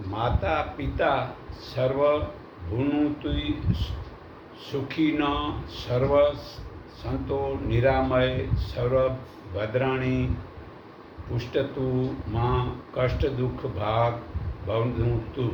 માતા પિતા સર્વ ભૂણુતુ સુખીન સર્વ સંતો નિરામય સર્વ ભદ્રાણી પુષ્ટતુ માં કષ્ટ દુઃખ ભાગ ભવતુ।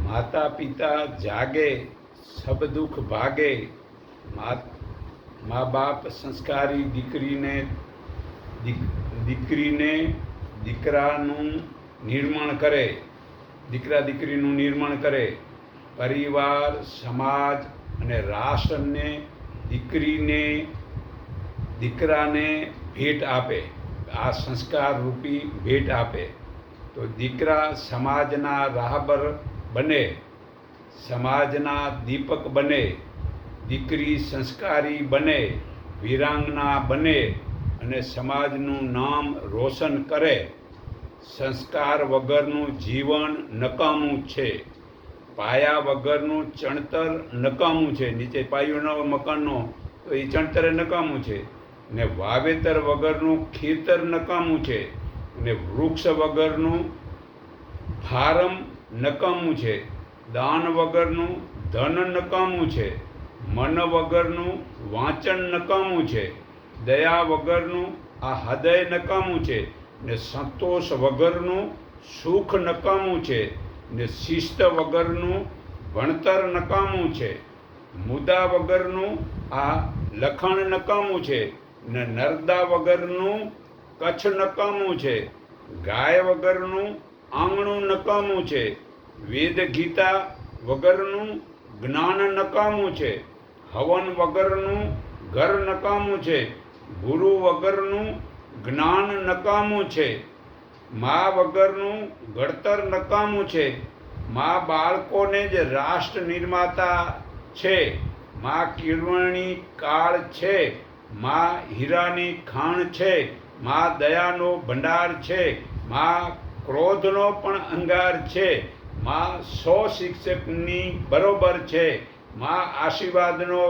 માતા પિતા જાગે સબ દુઃખ ભાગે। મા બાપ સંસ્કારી દીકરીને દીકરાનું નિર્માણ કરે, દીકરા દીકરીનું નિર્માણ કરે। પરિવાર સમાજ અને રાષ્ટ્રને દીકરાને ભેટ આપે, આ સંસ્કાર રૂપી ભેટ આપે તો દીકરા સમાજના રાહબર બને, સમાજના દીપક બને। દીકરી સંસ્કારી બને, વીરાંગના બને અને સમાજનું નામ રોશન કરે। સંસ્કાર વગરનું જીવન નકામું છે, પાયા વગરનું ચણતર નકામું છે। નીચે પાયો ન મકાનનો તો એ ચણતર નકામું છે ને વાવેતર વગરનું ખેતર નકામું છે ને વૃક્ષ વગરનું ફાર્મ નકામું છે। દાન વગરનું ધન નકામું છે, મન વગરનું વાંચન નકામું છે, દયા વગરનું આ હૃદય નકામું છે ને સંતોષ વગરનું સુખ નકામું છે ને શિસ્ત વગરનું ભણતર નકામું છે। મુદ્દા વગરનું આ લખાણ નકામું છે ને નર્મદા વગરનું કચ્છ નકામું છે। ગાય વગરનું આંગણું નકામું છે, વેદ ગીતા વગરનું જ્ઞાન નકામું છે। હવન વગરનું ઘર નકામું છે, ગુરુ વગરનું જ્ઞાન નકામું છે। મા વગરનું ઘડતર નકામું છે। મા બાળકોને જ રાષ્ટ્ર નિર્માતા છે। મા કિરવણી કાળ છે, મા હીરાની ખાણ છે, મા દયાનો ભંડાર છે, મા ક્રોધનો પણ અંગાર છે, મા 100 શિક્ષકની બરોબર છે, મા આશીર્વાદનો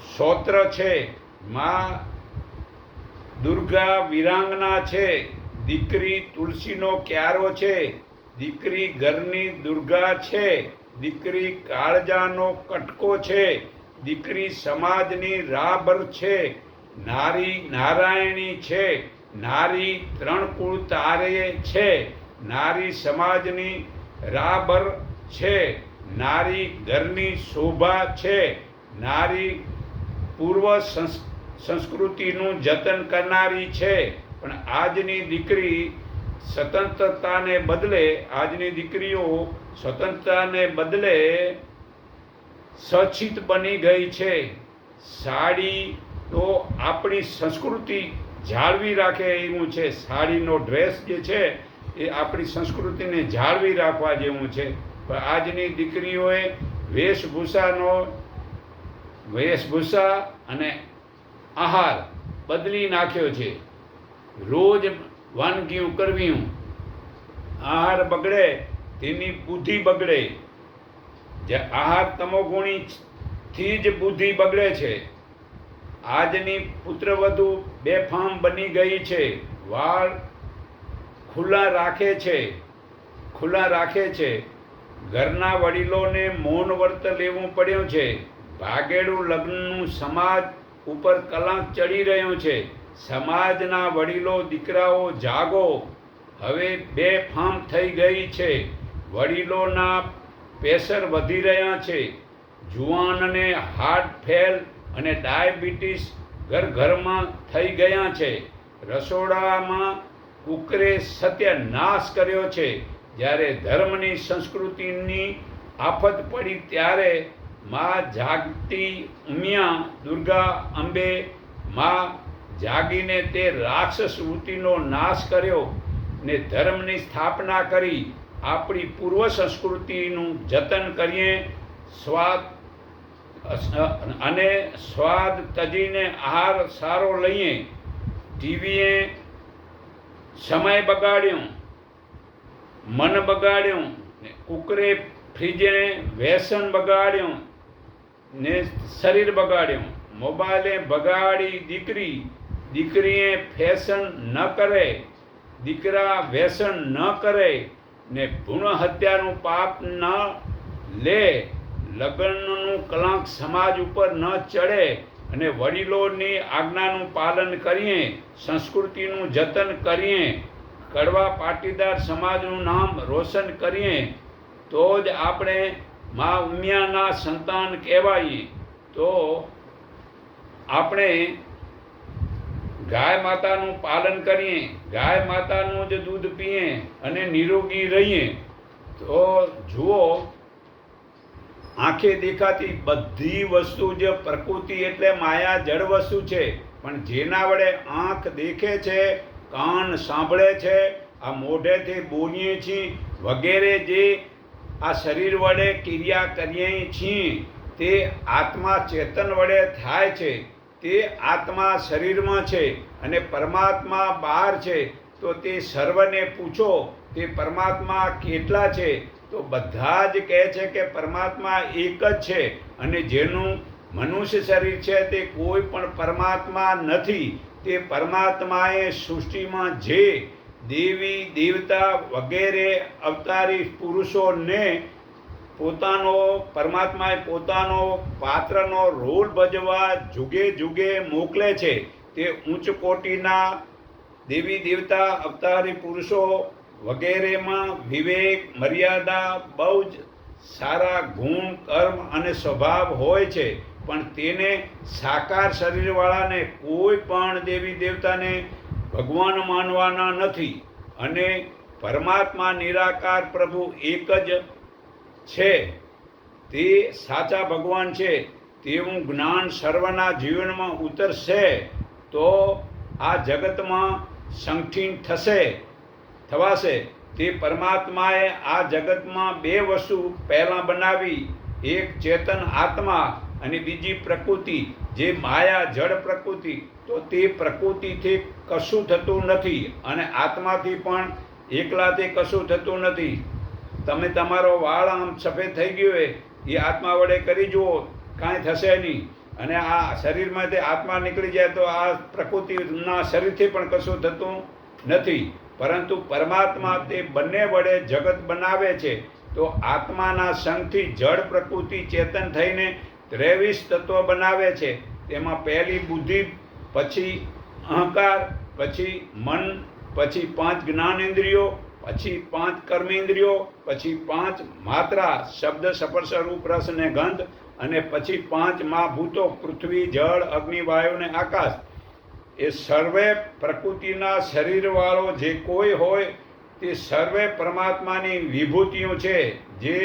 સ્ત્રોત્ર છે, મા દુર્ગા વીરાંગના છે, દીકરી તુલસીનો ક્યારો છે, દીકરી ઘરની દુર્ગા છે, દીકરી કાળજાનો કટકો છે, દીકરી સમાજની રાહબર છે, નારી નારાયણી છે, નારી 3 કુળ તારે છે, નારી સમાજની રાહબર છે, નારી ઘરની શોભા છે, નારી પૂર્વ સંસ્કૃતિનું જતન કરનારી છે। પણ આજની દીકરી સ્વતંત્રતાને બદલે, આજની દીકરીઓ સ્વતંત્રતાને બદલે સચિત બની ગઈ છે। સાડી તો આપણી સંસ્કૃતિ જાળવી રાખે એવું છે, સાડીનો ડ્રેસ જે છે એ આપણી સંસ્કૃતિને જાળવી રાખવા જેવું છે। પણ આજની દીકરીઓએ વેશભૂષા અને આહાર બદલી નાખ્યો છે। રોજ વાનગીઓ કરવી, આહાર બગડે તેની બુદ્ધિ બગડે। જે આહાર તમોગુણીથી જ બુદ્ધિ બગડે છે। આજની પુત્રવધુ બેફામ બની ગઈ છે, વાળ ખુલ્લા રાખે છે, ઘરના વડીલોને મૌન વ્રત લેવું પડ્યું છે, ભાગેડું લગ્નનું સમાજ ઉપર કલંક ચડી રહ્યું છે। સમાજના વડીલો દીકરાઓ જાગો, હવે બેફામ થઈ ગઈ છે। વડીલોના પ્રેશર વધી રહ્યા છે, જુવાનને હાર્ટ ફેલ અને ડાયાબિટીસ ઘરમાં થઈ ગયા છે। રસોડામાં કુકરે સત્યનાશ કર્યો છે। જ્યારે ધર્મની સંસ્કૃતિની આફત પડી ત્યારે મા જાગતી ઉમિયા દુર્ગા અંબે મા જાગીને તે રાક્ષસ વૃત્તિનો નાશ કર્યો ને ધર્મની સ્થાપના કરી। આપણી પૂર્વ સંસ્કૃતિનું જતન કરીએ, સ્વાદ તજીને આહાર સારો લઈએ। ટીવીએ સમય બગાડ્યો, મન બગાડ્યું ને કુકરે ફ્રીજે વ્યસન બગાડ્યું ને શરીર બગાડ્યું। મોબાઈલે બગાડી દીકરીએ ફેશન ન કરે, દીકરા વ્યસન ન કરે ને ભ્રૂણ હત્યાનું પાપ ન લે, લગ્નનું કલંક સમાજ ઉપર ન ચડે અને વડીલોની આજ્ઞાનું પાલન કરીએ, સંસ્કૃતિનું જતન કરીએ, કડવા પાટીદાર સમાજનું નામ રોશન કરીએ, તો જ આપણે મા ઉમિયાના સંતાન કહેવાઈએ. તો આપણે ગાય માતાનું પાલન કરીએ, ગાય માતાનું જ દૂધ પીએ અને નિરોગી રહીએ. તો જુઓ, આંખે દેખાતી બધી વસ્તુ જે પ્રકૃતિ એટલે માયા જળ વસ્તુ છે, પણ જેના વડે આંખ દેખે છે, કાન સાંભળે છે, આ મોઢેથી બોલીએ છીએ વગેરે, જે આ શરીર વડે ક્રિયા કરીએ છીએ તે આત્મા ચેતન વડે થાય છે. તે આત્મા શરીરમાં છે અને પરમાત્મા બહાર છે. તો તે સર્વને પૂછો તે પરમાત્મા કેટલા છે? તો બધા જ કહે છે કે પરમાત્મા એક જ છે, અને જેનું મનુષ્ય શરીર છે તે કોઈ પણ પરમાત્મા નથી. તે પરમાત્માએ સૃષ્ટિમાં જે દેવી દેવતા વગેરે અવતારી પુરુષોને પરમાત્માએ પોતાનો પાત્રનો રોલ ભજવા જુગે જુગે મોકલે છે. તે ઉચ્ચ કોટીના દેવી દેવતા અવતારી પુરુષો વગેરેમાં વિવેક, મર્યાદા, બહુ જ સારા ગુણ, કર્મ અને સ્વભાવ હોય છે, પણ તેને સાકાર શરીરવાળાને કોઈ પણ દેવી દેવતાને ભગવાન માનવાના નથી. અને પરમાત્મા નિરાકાર પ્રભુ એક જ છે, તે સાચા ભગવાન છે. તેવું જ્ઞાન સર્વના જીવનમાં ઉતરશે તો આ જગતમાં સંઠીન થવાશે. તે પરમાત્માએ આ જગતમાં બે વસ્તુ પહેલાં બનાવી, એક ચેતન આત્મા અને બીજી પ્રકૃતિ, જે માયા જળ પ્રકૃતિ. તો તે પ્રકૃતિથી કશું થતું નથી અને આત્માથી પણ એકલાથી કશું થતું નથી. તમે તમારો વાળ આમ સફેદ થઈ ગયો હોય એ આત્મા વડે કરી જુઓ, કાંઈ થશે નહીં. અને આ શરીરમાંથી આત્મા નીકળી જાય તો આ પ્રકૃતિના શરીરથી પણ કશું થતું નથી. પરંતુ પરમાત્મા તે બંને વડે જગત બનાવે છે. તો આત્માના સંગથી જળ પ્રકૃતિ ચેતન થઈને 23 તત્વ બનાવે છે. તેમાં પહેલી બુદ્ધિ, પછી અહંકાર, પછી મન, પછી 5 જ્ઞાનેન્દ્રિયો, પછી 5 કર્મેન્દ્રિયો, પછી 5 માત્રા શબ્દ, સ્પર્શ, રૂપ, રસ અને ગંધ, અને પછી 5 મહાભૂતો પૃથ્વી, જળ, અગ્નિ, વાયુ અને આકાશ. એ સર્વે પ્રકૃતિના શરીરવાળો જે કોઈ હોય તે સર્વે પરમાત્માની વિભૂતિઓ છે. જે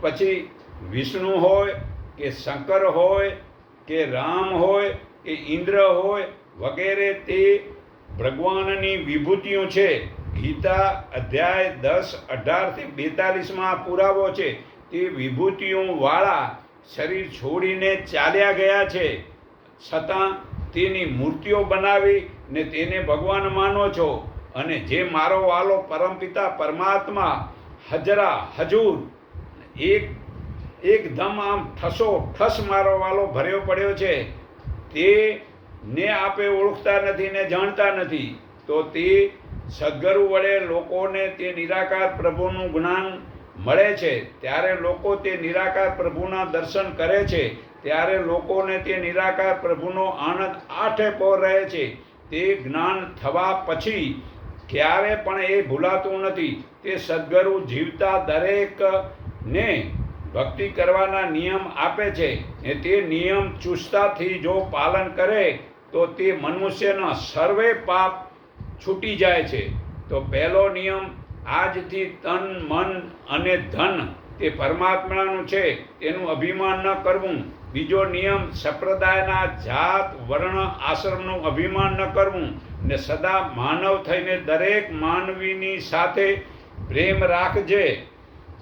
પછી વિષ્ણુ હોય કે શંકર હોય કે રામ હોય કે ઇન્દ્ર હોય વગેરે, તે ભગવાનની વિભૂતિઓ છે. ગીતા અધ્યાય 10, 18-42 પુરાવો છે. તે વિભૂતિઓવાળા શરીર છોડીને ચાલ્યા ગયા છે, છતાં તેની મૂર્તિઓ બનાવી ને તેને ભગવાન માનો છો. અને જે મારો વાલો પરમપિતા પરમાત્મા હજૂર એકદમ આમ ઠસ મારો વાલો ભર્યો પડ્યો છે, તેને આપે ઓળખતા નથી ને જાણતા નથી. તો તે સદગુરુ વડે લોકોને તે નિરાકાર પ્રભુનું જ્ઞાન મળે છે. ત્યારે લોકો તે નિરાકાર પ્રભુના દર્શન કરે છે. ત્યારે લોકોને તે નિરાકાર પ્રભુનો આનંદ આઠે પહોર રહે છે. તે જ્ઞાન થવા પછી ક્યારે પણ એ ભૂલાતું નથી. તે સદગુરુ જીવતા દરેકને ભક્તિ કરવાના નિયમ આપે છે, ને તે નિયમ ચુસ્તતાથી જો પાલન કરે તો તે મનુષ્યના સર્વે પાપ છૂટી જાય છે. તો પહેલો નિયમ, આજથી તન, મન અને ધન તે પરમાત્માનું છે તેનું અભિમાન ન કરવું. બીજો નિયમ, સંપ્રદાયના જાત, વર્ણ, આશ્રમનું અભિમાન ન કરવું ને સદા માનવ થઈને દરેક માનવીની સાથે પ્રેમ રાખજે.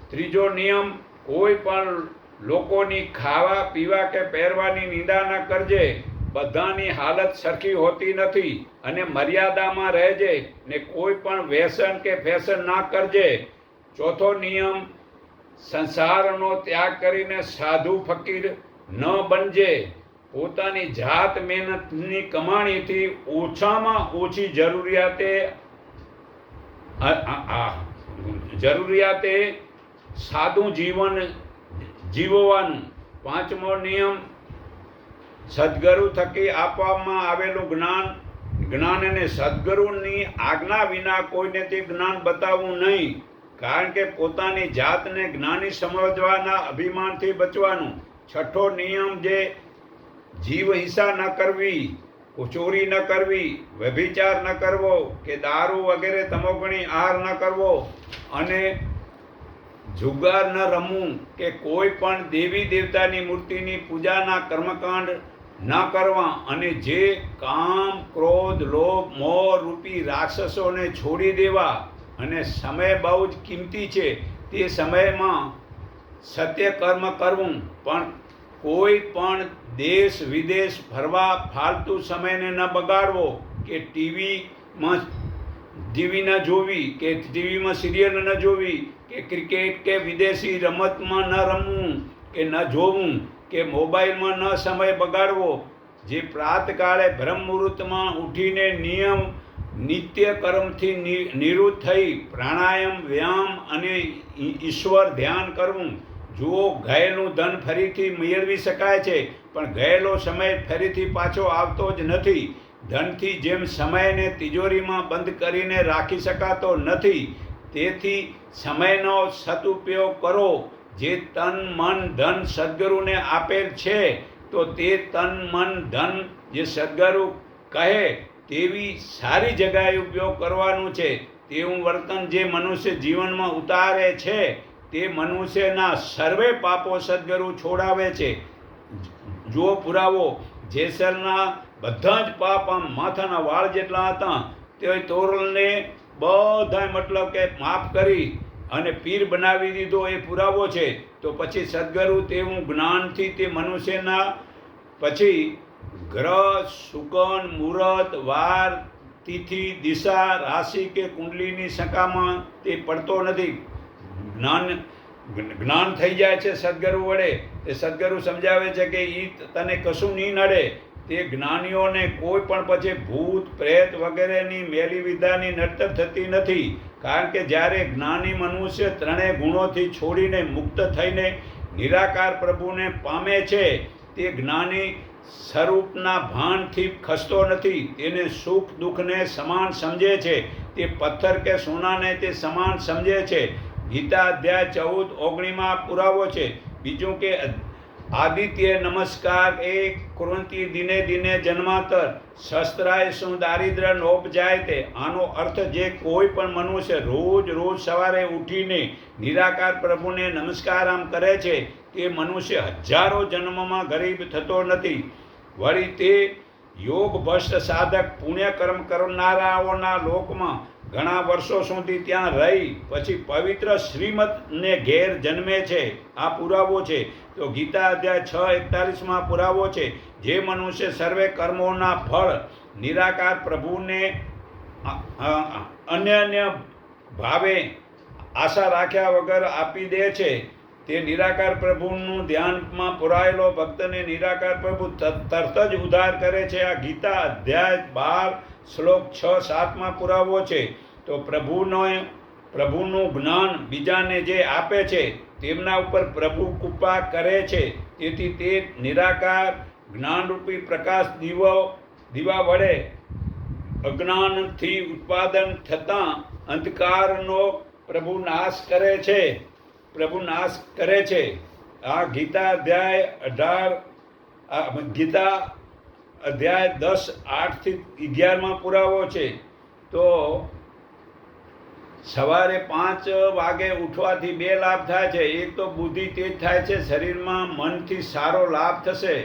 ત્રીજો નિયમ, કોઈ પણ લોકોની ખાવા પીવા કે પહેરવાની નિંદા ન કરજે. બધાની હાલત સરખી હોતી નથી અને મર્યાદામાં રહેજે ને કોઈ પણ વ્યસન કે ફેશન ના કરજે. ચોથો નિયમ, સંસારનો ત્યાગ કરીને સાધુ ફકીર ન બનજે. પોતાની જાત મહેનતની કમાણીથી ઓછામાં ઓછી જરૂરિયાતે જરૂરિયાત એ સાદું જીવન જીવવાનું. પાંચમો નિયમ, સદગુરુ થકી આપવામાં આવેલું જ્ઞાન અને સદગુરુની આજ્ઞા વિના કોઈને તે જ્ઞાન બતાવવું નહીં, કારણ કે પોતાની જાતને જ્ઞાની સમજવાના અભિમાનથી બચવાનું. છઠ્ઠો નિયમ જે જીવ હિંસા ન કરવી, ચોરી ન કરવી, વ્યભિચાર ન કરવો કે દારૂ વગેરે તમોગુણી આહાર ન કરવો અને જુગાર ન રમવું કે કોઈ પણ દેવી દેવતાની મૂર્તિની પૂજાના કર્મકાંડ ન કરવા અને જે કામ ક્રોધ લોભ મોહ રૂપી રાક્ષસોને છોડી દેવા. અને સમય બહુ જ કિંમતી છે, તે સમયમાં સત્ય કર્મ કરવું, પણ કોઈ પણ દેશ વિદેશ ફરવા ફાલતુ સમયને ન બગાડવો કે ટીવી ન જોવી કે ટીવીમાં સિરિયલ ન જોવી કે ક્રિકેટ કે વિદેશી રમતમાં ન રમવું કે ન જોવું કે મોબાઈલમાં ન સમય બગાડવો. જે પ્રાતકાળે બ્રહ્મ મુહૂર્તમાં ઉઠીને નિત્ય કર્મથી નિવૃત્ત થઈ પ્રાણાયામ વ્યાયામ અને ઈશ્વર ધ્યાન કરવું. જુઓ, ગયેલું ધન ફરીથી મેળવી શકાય છે, પણ ગયેલો સમય ફરીથી પાછો આવતો જ નથી. ધનથી જેમ સમયને તિજોરીમાં બંધ કરીને રાખી શકાતો નથી, તેથી સમયનો સદુપયોગ કરો. જે તન મન ધન સદગુરુને આપેલ છે, તો તે તન મન ધન જે સદગુરુ કહે તેવી સારી જગ્યાએ ઉપયોગ કરવાનું છે. તેવું વર્તન જે મનુષ્ય જીવનમાં ઉતારે છે, તે મનુષ્યના સર્વે પાપો સદગુરુ છોડાવે છે. જો પુરાવો, જેસલના બધા જ પાપ આમ માથાના વાળ જેટલા હતા, તે તોરલને બધા મતલબ કે માફ કરી અને પીર બનાવી દીધો, એ પુરાવો છે. તો પછી સદગુરુ તેવું જ્ઞાનથી તે મનુષ્યના પછી ગ્રહ શુકન મુહૂર્ત વાર તિથિ દિશા રાશિ કે કુંડલીની શંકામાં તે પડતો નથી. જ્ઞાન થઈ જાય છે સદગુરુ વડે. તે સદગુરુ સમજાવે છે કે એ તને કશું નહીં નડે. તે જ્ઞાનીઓને કોઈ પણ પછી ભૂત પ્રેત વગેરેની મેલી વિદ્યાની નડતર થતી નથી, કારણ કે જ્યારે જ્ઞાની મનુષ્ય ત્રણેય ગુણોથી છોડીને મુક્ત થઈને નિરાકાર પ્રભુને પામે છે, તે જ્ઞાની સ્વરૂપના ભાનથી ખસતો નથી. તેને સુખ દુઃખને સમાન સમજે છે, તે પથ્થર કે સોનાને તે સમાન સમજે છે. ગીતા અધ્યાય 14:19 પુરાવો છે. બીજું કે આદિત્ય નમસ્કાર એ કુર્વંતી દિને દિને જન્માંતર શસ્ત્રાય શું દારિદ્ર નોપ જાય તે. આનો અર્થ જે કોઈ પણ મનુષ્ય રોજ સવારે ઉઠીને નિરાકાર પ્રભુને નમસ્કાર આમ કરે છે, તે મનુષ્ય હજારો જન્મમાં ગરીબ થતો નથી. વળી તે યોગ ભ્રષ્ટ સાધક પુણ્ય કર્મ કરનારાઓના લોકમાં ઘણા વર્ષો સુધી ત્યાં રહી પછી પવિત્ર શ્રીમતને ઘેર જન્મે છે. આ પુરાવો છે. તો ગીતા અધ્યાય 6:41 પુરાવો છે. જે મનુષ્ય સર્વે કર્મોના ફળ નિરાકાર પ્રભુને અન્ય ભાવે આશા રાખ્યા વગર આપી દે છે, તે નિરાકાર પ્રભુનું ધ્યાનમાં પુરાયેલો ભક્તને નિરાકાર પ્રભુ તરત જ ઉદ્ધાર કરે છે. આ ગીતા અધ્યાય 12 શ્લોક 6-7 પુરાવો છે. તો પ્રભુનું જ્ઞાન બીજાને જે આપે છે, તેમના ઉપર પ્રભુ કૃપા કરે છે. તેથી તે નિરાકાર જ્ઞાનરૂપી પ્રકાશ દીવા વડે અજ્ઞાનથી ઉત્પાદન થતાં અંધકારનો પ્રભુ નાશ કરે છે. આ ગીતા અધ્યાય 10:8-11 પુરાવો છે. તો સવારે 5 વાગે ઉઠવાથી 2 લાભ થાય છે. એક તો બુદ્ધિ તેજ થાય છે, શરીરમાં મનથી સારો લાભ થશે.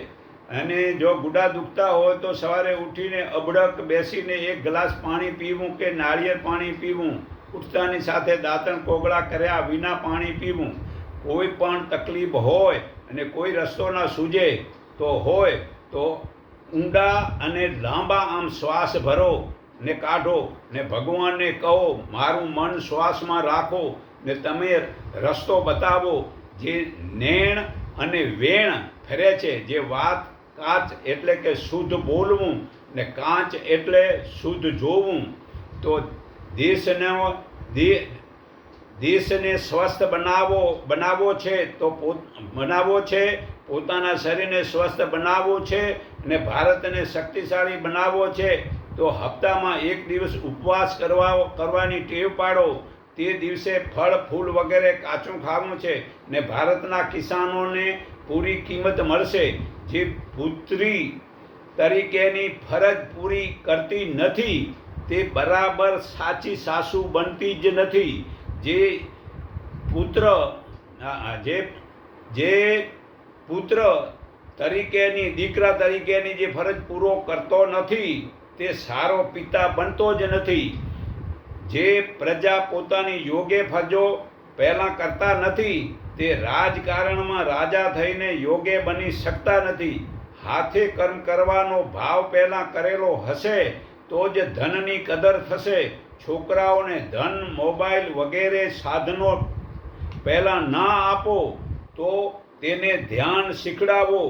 અને જો ગુડા દુખતા હોય તો સવારે ઉઠીને અબડક બેસીને 1 ગ્લાસ પાણી પીવું કે નાળિયેર પાણી પીવું. ઉઠતાની સાથે દાંતણ કોગળા કર્યા વિના પાણી પીવું. કોઈ પણ તકલીફ હોય અને કોઈ રસ્તો ન સૂઝે તો ઊંડા અને લાંબા આમ શ્વાસ ભરો ને કાઢો ને ભગવાનને કહો, મારું મન શ્વાસમાં રાખો ને તમે રસ્તો બતાવો. જે નેણ અને વેણ ફરે છે, જે વાત કાચ એટલે કે શુદ્ધ બોલવું ને કાંચ એટલે શુદ્ધ જોવું. તો દેશનો દેશને સ્વસ્થ બનાવવો છે તો બનાવવો છે, પોતાના શરીરને સ્વસ્થ બનાવવું છે અને ભારતને શક્તિશાળી બનાવવો છે તો હપ્તામાં એક દિવસ ઉપવાસ કરવાની ટેવ પાડો. તે દિવસે ફળ ફૂલ વગેરે કાચું ખાવું છે ને ભારતના કિસાનોને પૂરી કિંમત મળશે. જે પુત્રી તરીકેની ફરજ પૂરી કરતી નથી તે બરાબર સાચી સાસુ બનતી જ નથી. જે પુત્ર તરીકેની દીકરા તરીકેની જે ફરજ પૂરો કરતો નથી તે સારો પિતા બનતો જ નથી. જે પ્રજા પોતાની યોગ્ય ફરજો પહેલાં કરતા નથી તે રાજકારણમાં રાજા થઈને યોગ્ય બની શકતા નથી. હાથે કર્મ કરવાનો ભાવ પહેલાં કરેલો હશે તો જ ધનની કદર થશે. છોકરાઓને ધન, મોબાઈલ વગેરે સાધનો પહેલાં ના આપો તો તેને ધ્યાન શીખડાવો.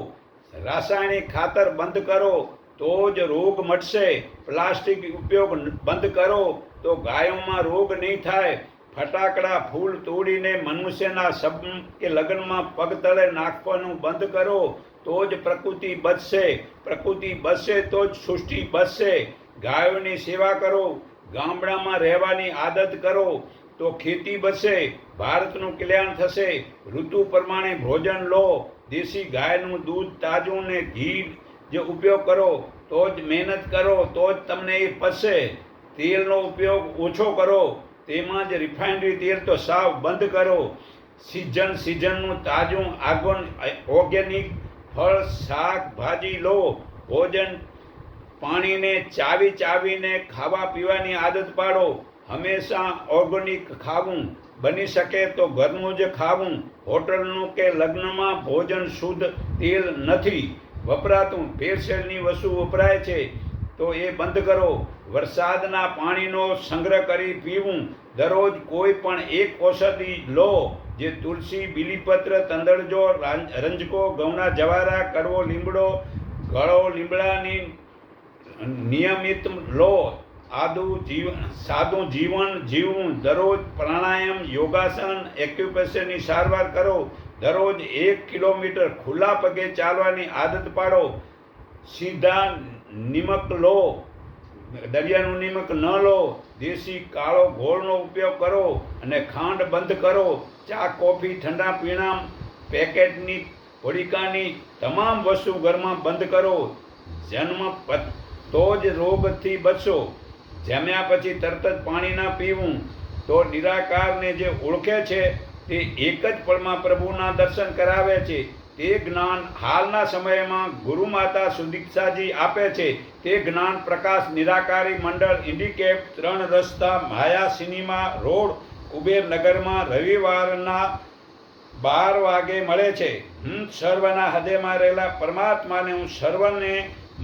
રાસાયણિક ખાતર બંધ કરો તો જ રોગ મટશે. પ્લાસ્ટિક ઉપયોગ બંધ કરો તો ગાયોમાં રોગ નહીં થાય. ફટાકડા ફૂલ તોડીને મનુષ્યના સબન કે લગ્નમાં પગ તળે નાખવાનું બંધ કરો તો જ પ્રકૃતિ બચશે. પ્રકૃતિ બચશે તો જ સૃષ્ટિ બચશે. ગાયોની સેવા કરો, ગામડામાં રહેવાની આદત કરો તો ખેતી બચશે, ભારતનું કલ્યાણ થશે. ઋતુ પ્રમાણે ભોજન લો, દેશી ગાયનું દૂધ તાજું ને ઘી જે ઉપયોગ કરો તો જ મહેનત કરો તો જ તમને એ પચશે. તેલનો ઉપયોગ ઓછો કરો, તેમાં જ રિફાઇનરી તેલ તો સાવ બંધ કરો. સિઝનનું તાજું ઓર્ગેનિક ફળ શાકભાજી લો. ભોજન પાણીને ચાવીને ખાવા પીવાની આદત પાડો. હંમેશા ઓર્ગેનિક ખાવું, બની શકે તો ઘરનું જ ખાવું. હોટલનું કે લગ્નમાં ભોજન શુદ્ધ તેલ નથી વપરાતું, ભેળસેળની વસ્તુ વપરાય છે તો એ બંધ કરો. વરસાદના પાણીનો સંગ્રહ કરી પીવું. દરરોજ કોઈ પણ એક ઔષધિ લો, જે તુલસી, બીલીપત્ર, તંદરજો, રંજકો, ગૌના જવારા, કડવો લીમડો, ગળો લીમડાની નિયમિત લો. સાદું જીવન જીવવું. દરરોજ પ્રાણાયામ, યોગાસન, એક્યુપ્રેશરની સારવાર કરો. દરરોજ 1 કિલોમીટર ખુલ્લા પગે ચાલવાની આદત પાડો. સીધા નિમક લો, દરિયાનું નિમક ન લો. દેશી કાળો ગોળનો ઉપયોગ કરો અને ખાંડ બંધ કરો. ચા, કોફી, ઠંડા પીણા, પેકેટની પડીકાની તમામ વસ્તુ ઘરમાં બંધ કરો. જન્મ તો જ રોગથી બચશો. જમ્યા પછી તરત જ પાણી ના પીવું. તો નિરાકારને જે ઓળખે છે તે એક જ પળમાં પ્રભુના દર્શન કરાવે છે. તે જ્ઞાન હાલના સમયમાં ગુરુમાતા સુદીક્ષાજી આપે છે. તે જ્ઞાન પ્રકાશ નિરાકારી મંડળ, ઇન્ડિકેપ, 3 રસ્તા, માયા સિનેમા રોડ, કુબેરનગરમાં રવિવારના 12 વાગે મળે છે. હું સર્વના હૃદયમાં રહેલા પરમાત્માને હું સર્વને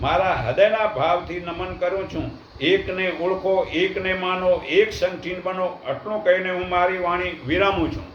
મારા હૃદયના ભાવથી નમન કરું છું. એકને ઓળખો, એકને માનો, એક સંગઠીન બનો. આટલું કહીને હું મારી વાણી વિરામું છું.